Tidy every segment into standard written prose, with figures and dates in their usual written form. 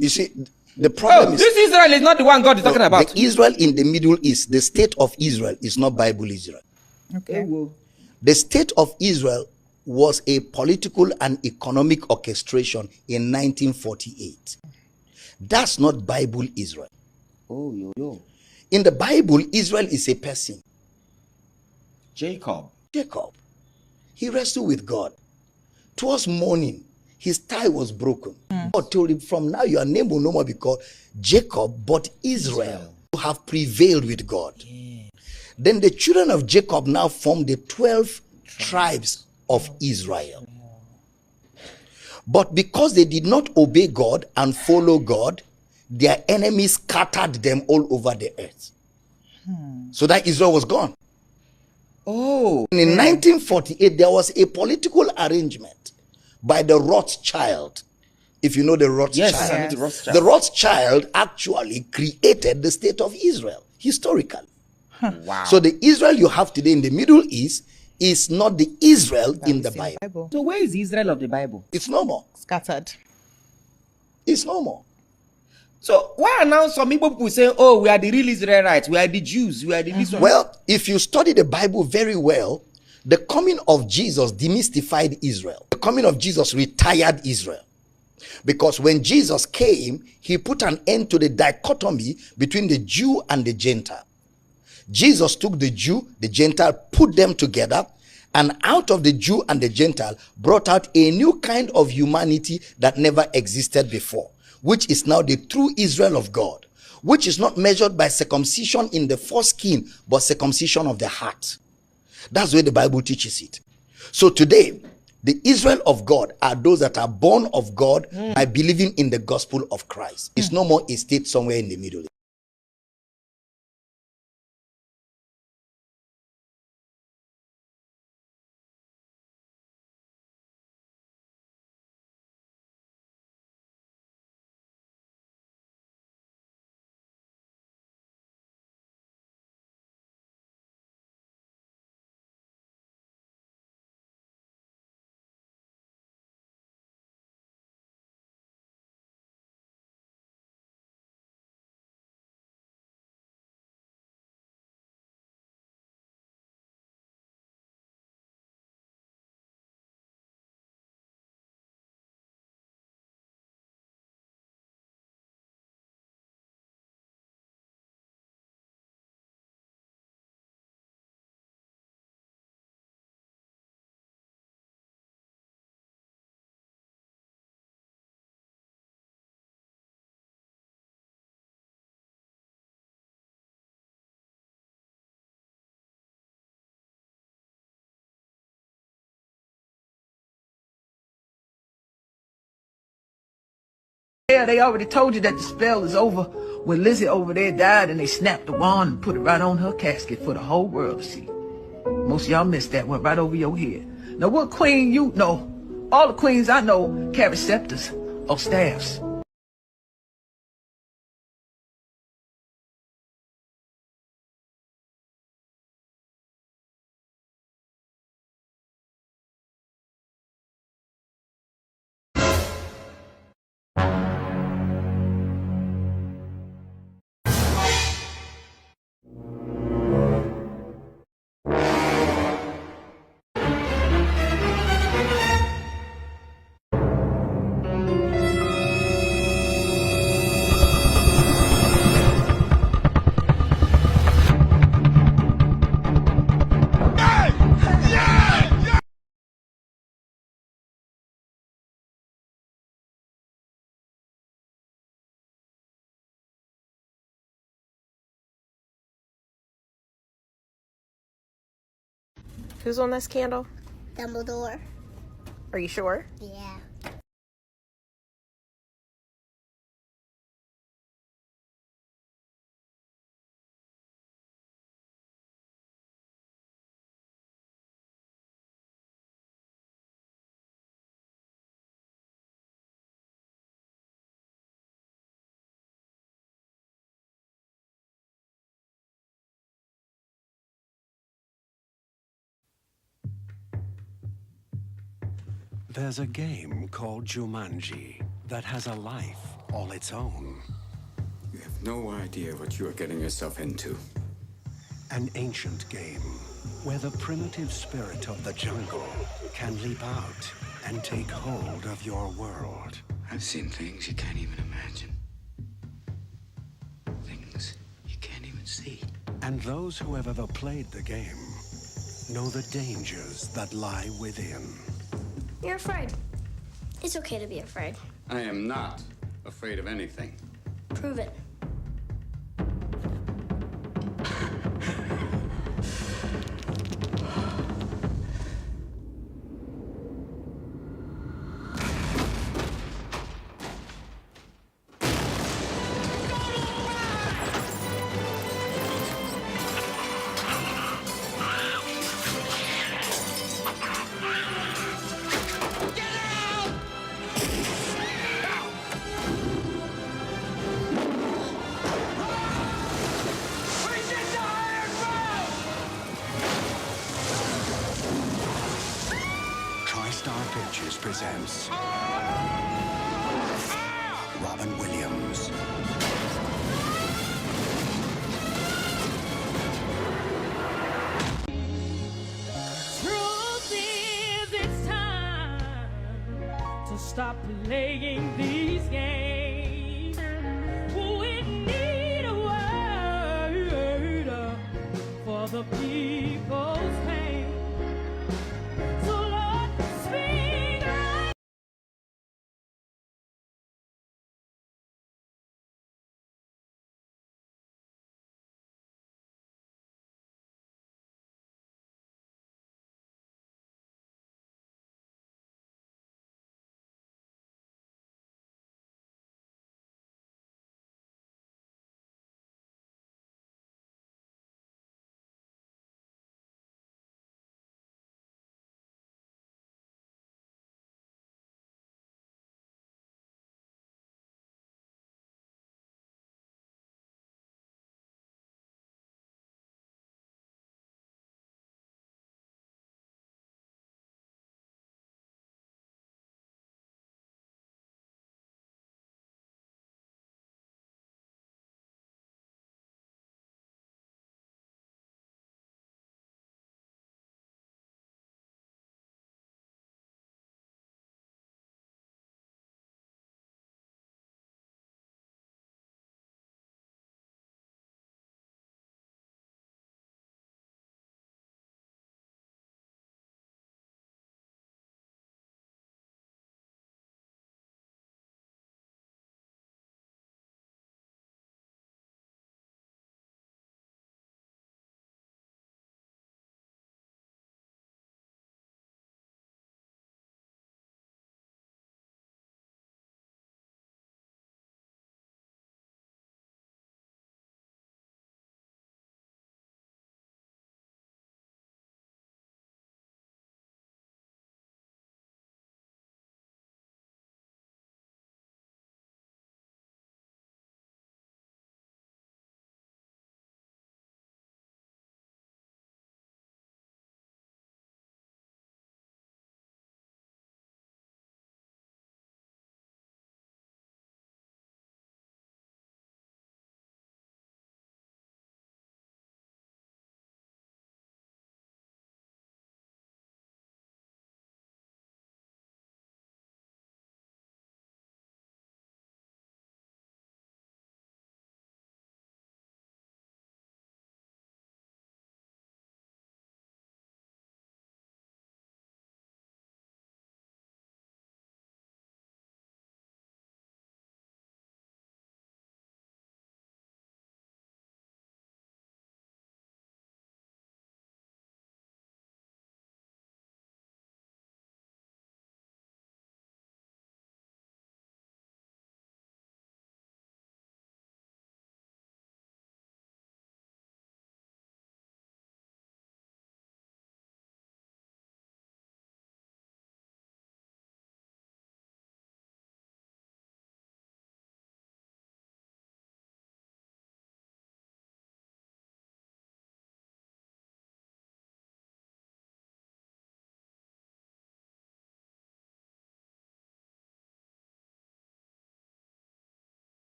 You see, the problem is this Israel is not the one God is talking about. the Israel in the Middle East. The state of Israel is not Bible Israel. Okay. The state of Israel was a political and economic orchestration in 1948. That's not Bible Israel. In the Bible, Israel is a person. Jacob. He wrestled with God. Towards morning, his tie was broken. God told him, from now your name will no more be called Jacob, but Israel. You have prevailed with God. Then the children of Jacob now formed the 12 tribes of Israel. But because they did not obey God and follow God, their enemies scattered them all over the earth. So that Israel was gone. And in 1948, there was a political arrangement by the Rothschild. If you know the Rothschild. Yes, I know the Rothschild. The Rothschild actually created the state of Israel, historically. Wow. So the Israel you have today in the Middle East is not the Israel in the Bible. So where is Israel of the Bible? It's no more. Scattered. It's no more. So why are now some people saying, oh, we are the real Israelites, we are the Jews, we are the this one? Well, if you study the Bible very well, the coming of Jesus demystified Israel. The coming of Jesus retired Israel. Because when Jesus came, he put an end to the dichotomy between the Jew and the Gentile. Jesus took the Jew, the Gentile, put them together, and out of the Jew and the Gentile brought out a new kind of humanity that never existed before, which is now the true Israel of God, which is not measured by circumcision in the foreskin, but circumcision of the heart. That's where the Bible teaches it. So today, the Israel of God are those that are born of God by believing in the gospel of Christ. It's no more a state somewhere in the Middle East. Yeah, they already told you that the spell is over when Lizzie over there died and they snapped the wand and put it right on her casket for the whole world to see. Most of y'all missed that, went right over your head. Now what queen you know? All the queens I know carry scepters or staffs. Who's on this candle? Dumbledore. Are you sure? Yeah. There's a game called Jumanji that has a life all its own. You have no idea what you are getting yourself into. An ancient game where the primitive spirit of the jungle can leap out and take hold of your world. I've seen things you can't even imagine. Things you can't even see. And those who have ever played the game know the dangers that lie within. You're afraid. It's okay to be afraid. I am not afraid of anything. Prove it. Presents Robin Williams. Truth is, it's time to stop playing these games. We need a word for the people's pain.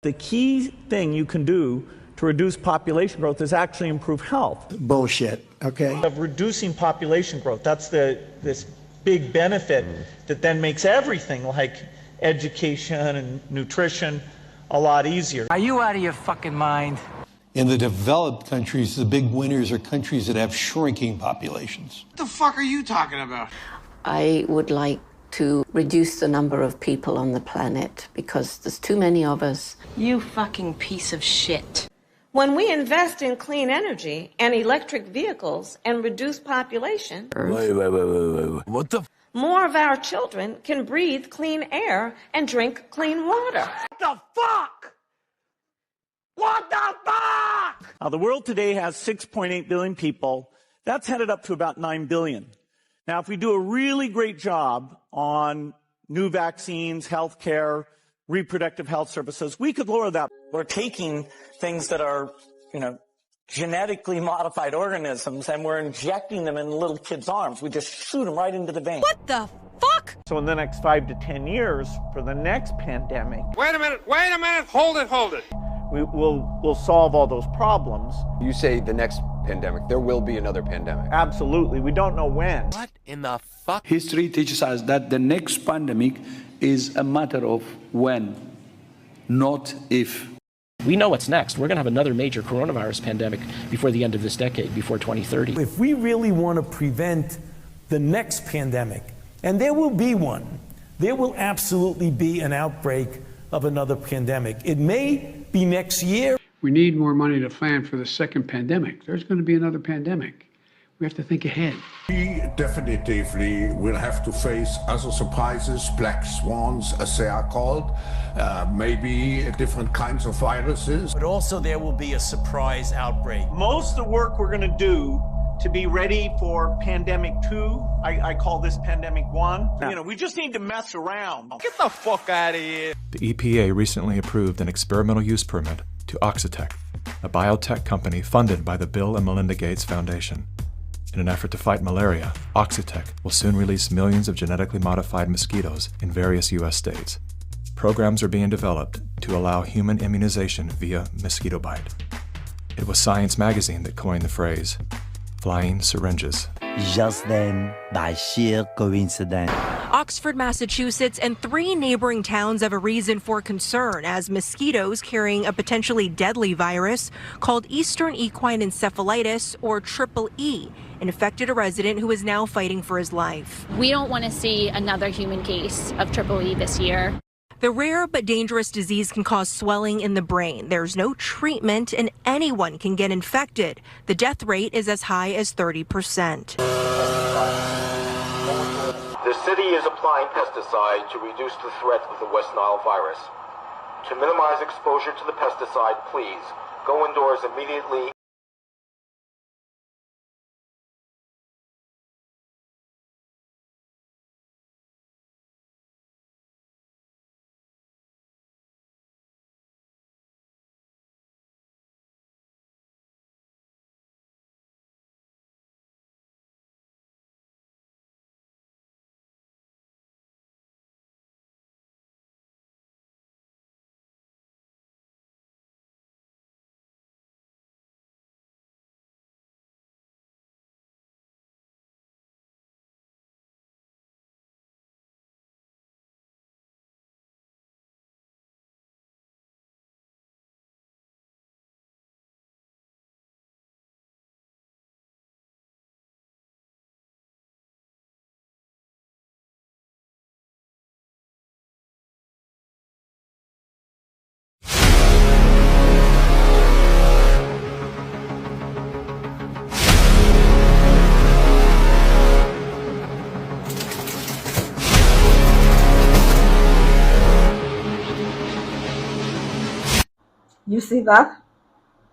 The key thing you can do to reduce population growth is actually improve health. Bullshit, okay? Of reducing population growth, that's this big benefit that then makes everything like education and nutrition a lot easier. Are you out of your fucking mind? In the developed countries, the big winners are countries that have shrinking populations. What the fuck are you talking about? I would like to reduce the number of people on the planet because there's too many of us. You fucking piece of shit. When we invest in clean energy and electric vehicles and reduce population, Wait. What the? More of our children can breathe clean air and drink clean water. What the fuck? What the fuck? Now, the world today has 6.8 billion people. That's headed up to about 9 billion. Now, if we do a really great job on new vaccines, healthcare, reproductive health services, we could lower that. We're taking things that are, genetically modified organisms, and we're injecting them in little kids' arms. We just shoot them right into the vein. What the fuck? So in the next 5 to 10 years, for the next pandemic... Wait a minute, hold it. We'll solve all those problems. You say the next pandemic, there will be another pandemic. Absolutely, we don't know when. What in the fuck? History teaches us that the next pandemic is a matter of when, not if. We know what's next. We're going to have another major coronavirus pandemic before the end of this decade, before 2030. If we really want to prevent the next pandemic, and there will be one, there will absolutely be an outbreak of another pandemic. It may be next year. We need more money to plan for the second pandemic. There's going to be another pandemic. We have to think ahead. We definitively will have to face other surprises, black swans, as they are called, maybe different kinds of viruses. But also there will be a surprise outbreak. Most of the work we're going to do to be ready for pandemic 2, I call this pandemic 1. We just need to mess around. Get the fuck out of here. The EPA recently approved an experimental use permit to Occult, a biotech company funded by the Bill and Melinda Gates Foundation. In an effort to fight malaria, Occult will soon release millions of genetically modified mosquitoes in various U.S. states. Programs are being developed to allow human immunization via mosquito bite. It was Science magazine that coined the phrase, flying syringes. Just then, by sheer coincidence. Oxford, Massachusetts, and 3 neighboring towns have a reason for concern as mosquitoes carrying a potentially deadly virus called Eastern Equine Encephalitis, or Triple E, infected a resident who is now fighting for his life. We don't want to see another human case of Triple E this year. The rare but dangerous disease can cause swelling in the brain. There's no treatment and anyone can get infected. The death rate is as high as 30%. The city is applying pesticide to reduce the threat of the West Nile virus. To minimize exposure to the pesticide, please go indoors immediately. You see that?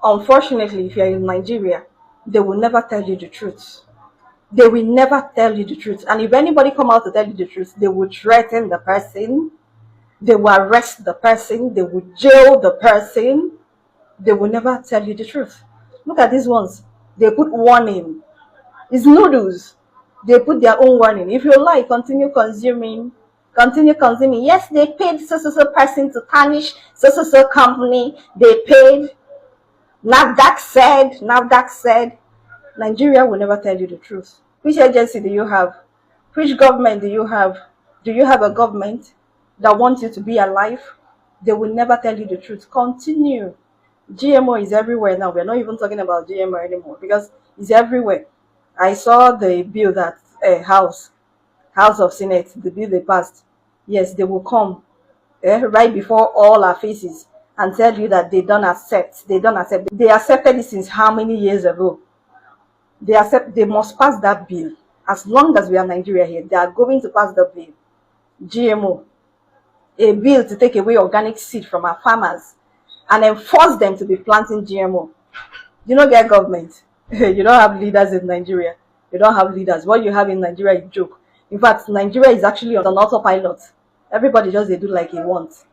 Unfortunately, if you're in Nigeria, they will never tell you the truth. They will never tell you the truth. And if anybody come out to tell you the truth, they will threaten the person. They will arrest the person. They will jail the person. They will never tell you the truth. Look at these ones. They put warning. It's noodles. They put their own warning. If you like, continue consuming Continue consuming. Yes, they paid so person to tarnish so company. They paid. NAFDAC said, Nigeria will never tell you the truth. Which agency do you have? Which government do you have? Do you have a government that wants you to be alive? They will never tell you the truth. Continue. GMO is everywhere now. We're not even talking about GMO anymore because it's everywhere. I saw the bill that House of Senate, the bill they passed. Yes, they will come right before all our faces and tell you that they don't accept. They don't accept. They accepted it since how many years ago? They must pass that bill. As long as we are Nigeria here, they are going to pass the bill. GMO, a bill to take away organic seed from our farmers and enforce them to be planting GMO. You don't get government. You don't have leaders in Nigeria. You don't have leaders. What you have in Nigeria is a joke. In fact, Nigeria is actually on an autopilot. Everybody just they do like he wants.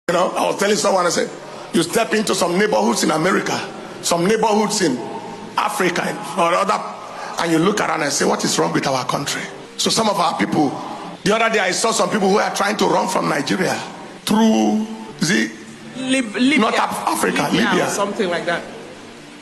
You know, I was telling someone, I said, you step into some neighborhoods in America, some neighborhoods in Africa or other, and you look around and say, what is wrong with our country? So some of our people, the other day I saw some people who are trying to run from Nigeria through Libya, North Africa, Libya, or something like that.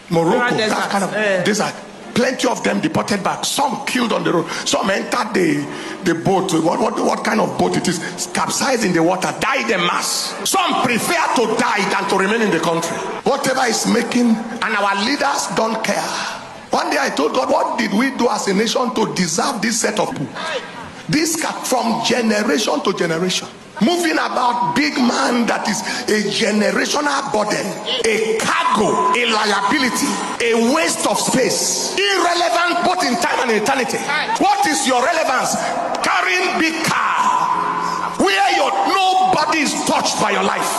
Morocco, that kind of desert. Plenty of them deported back. Some killed on the road. Some entered the boat. What kind of boat it is? Capsized in the water. Died en masse. Some prefer to die than to remain in the country. Whatever is making, and our leaders don't care. One day I told God, what did we do as a nation to deserve this set of people? This from generation to generation. Moving about big man that is a generational burden, a cargo, a liability, a waste of space, irrelevant both in time and eternity. What is your relevance? Carrying big car where nobody is touched by your life.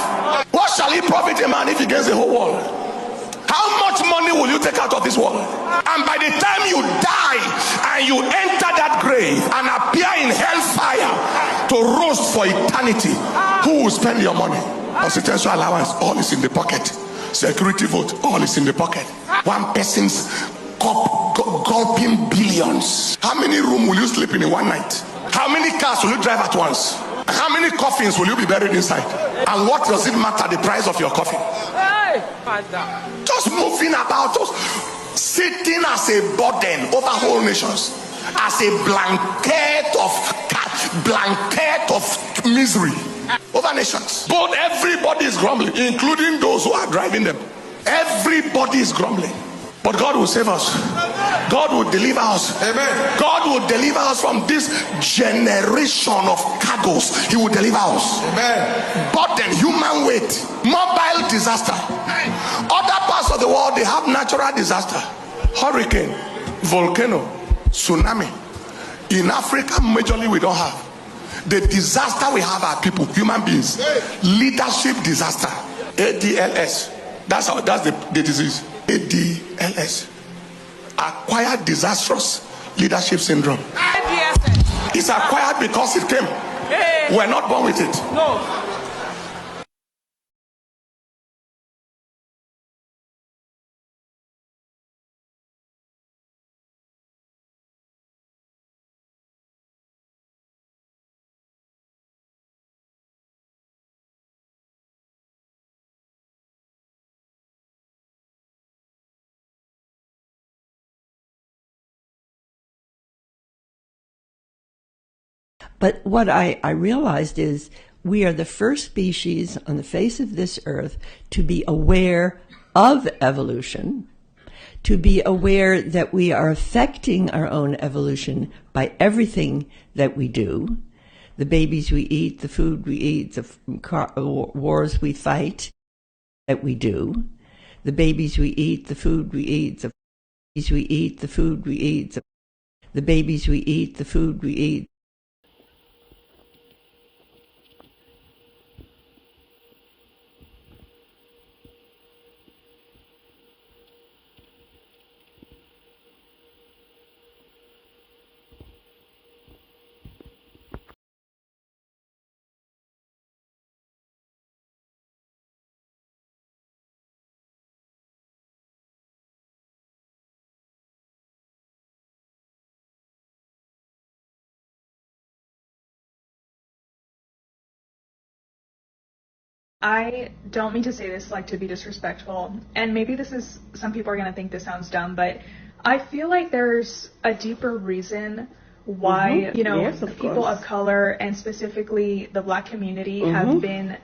What shall it profit a man if he gains the whole world? How much money will you take out of this world? And by the time you die and you enter that grave and appear in hellfire to roast for eternity, who will spend your money? Constitutional allowance, all is in the pocket. Security vote, all is in the pocket. One person's gulping billions. How many rooms will you sleep in one night? How many cars will you drive at once? How many coffins will you be buried inside? And what does it matter, the price of your coffin? Just moving about, just sitting as a burden over whole nations, as a blanket of misery over nations. But everybody is grumbling, including those who are driving them. Everybody is grumbling. But God will save us. God will deliver us. Amen. God will deliver us from this generation of cargoes. He will deliver us. Amen. Burden, human weight, mobile disaster. Other parts of the world, they have natural disaster. Hurricane, volcano, tsunami. In Africa, majorly we don't have. The disaster we have are people, human beings. Leadership disaster. ADLS. That's the disease. ADLS, acquired disastrous leadership syndrome. It's acquired because it came. We're not born with it. No. But what I realized is we are the first species on the face of this earth to be aware of evolution, to be aware that we are affecting our own evolution by everything that we do, the babies we eat, the food we eat, the wars we fight that we do, the babies we eat, the food we eat, the babies we eat, the food we eat, the babies we eat, the food we eat. I don't mean to say this like to be disrespectful, and maybe some people are going to think this sounds dumb, but I feel like there's a deeper reason why, people of color and specifically the Black community have been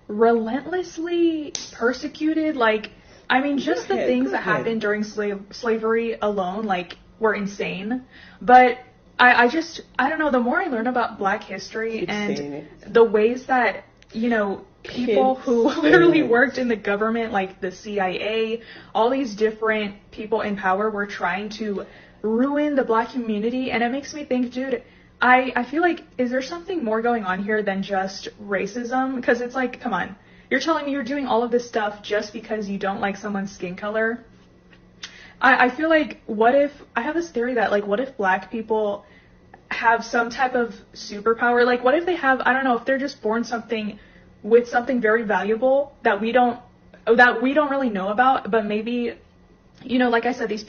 relentlessly persecuted. Like, I mean, just the things that happened during slavery alone, like, were insane. But I don't know, the more I learn about Black history and the ways that, people who literally worked in the government, like the CIA, all these different people in power were trying to ruin the Black community. And it makes me think, dude, I feel like, is there something more going on here than just racism? Because it's like, come on, you're telling me you're doing all of this stuff just because you don't like someone's skin color? I feel like, I have this theory that, like, what if Black people have some type of superpower? Like, what if they have, I don't know, if they're just born with something very valuable that we don't really know about, but maybe, like I said, these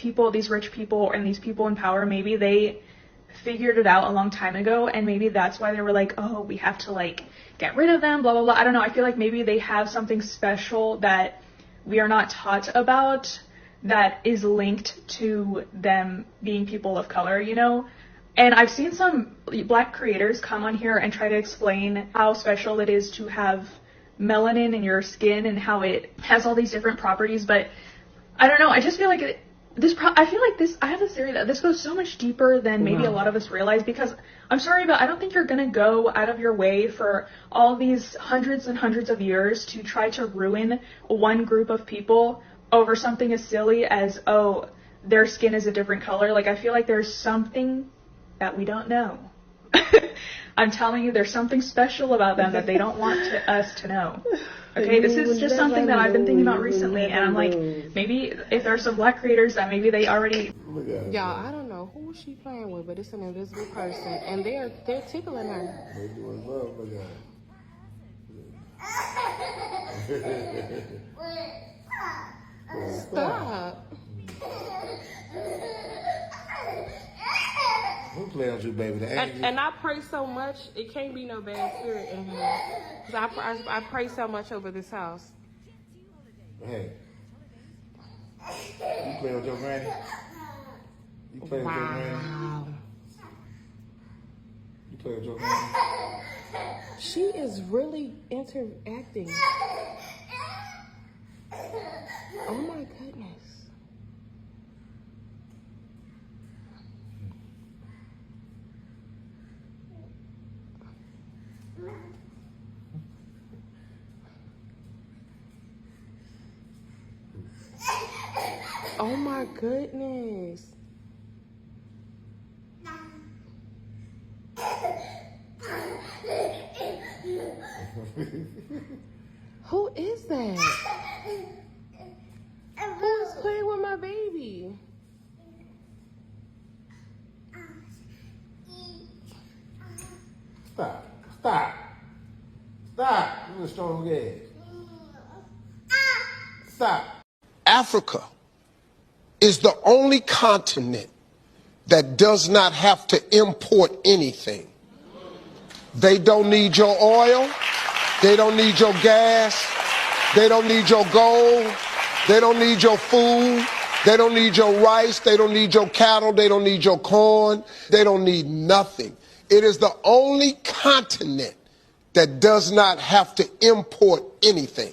rich people and these people in power, maybe they figured it out a long time ago, and maybe that's why they were like, oh, we have to, like, get rid of them, blah, blah, blah. I don't know. I feel like maybe they have something special that we are not taught about that is linked to them being people of color, And I've seen some Black creators come on here and try to explain how special it is to have melanin in your skin and how it has all these different properties. But I don't know. I just feel like I have this theory that this goes so much deeper than maybe a lot of us realize, because I'm sorry, but I don't think you're going to go out of your way for all these hundreds and hundreds of years to try to ruin one group of people over something as silly as, oh, their skin is a different color. Like, I feel like there's something that we don't know. I'm telling you, there's something special about them that they don't want us to know. Okay, this is just something that I've been thinking about recently, and I'm like, maybe if there's some Black creators that maybe they already... Y'all, I don't know who she playing with, but it's an invisible person, and they're tickling her. They doing love, Stop. Who play on you, baby? The angel? And I pray so much, it can't be no bad spirit in here. Because I pray so much over this house. Hey. You play with your granny? You play with your granny? You play with your granny? She is really interacting. Oh my goodness. Oh my goodness. Who is that? Who is playing with my baby? Stop. Stop. Stop. You're a strong gas. Stop. Africa is the only continent that does not have to import anything. They don't need your oil. They don't need your gas. They don't need your gold. They don't need your food. They don't need your rice. They don't need your cattle. They don't need your corn. They don't need nothing. It is the only continent that does not have to import anything.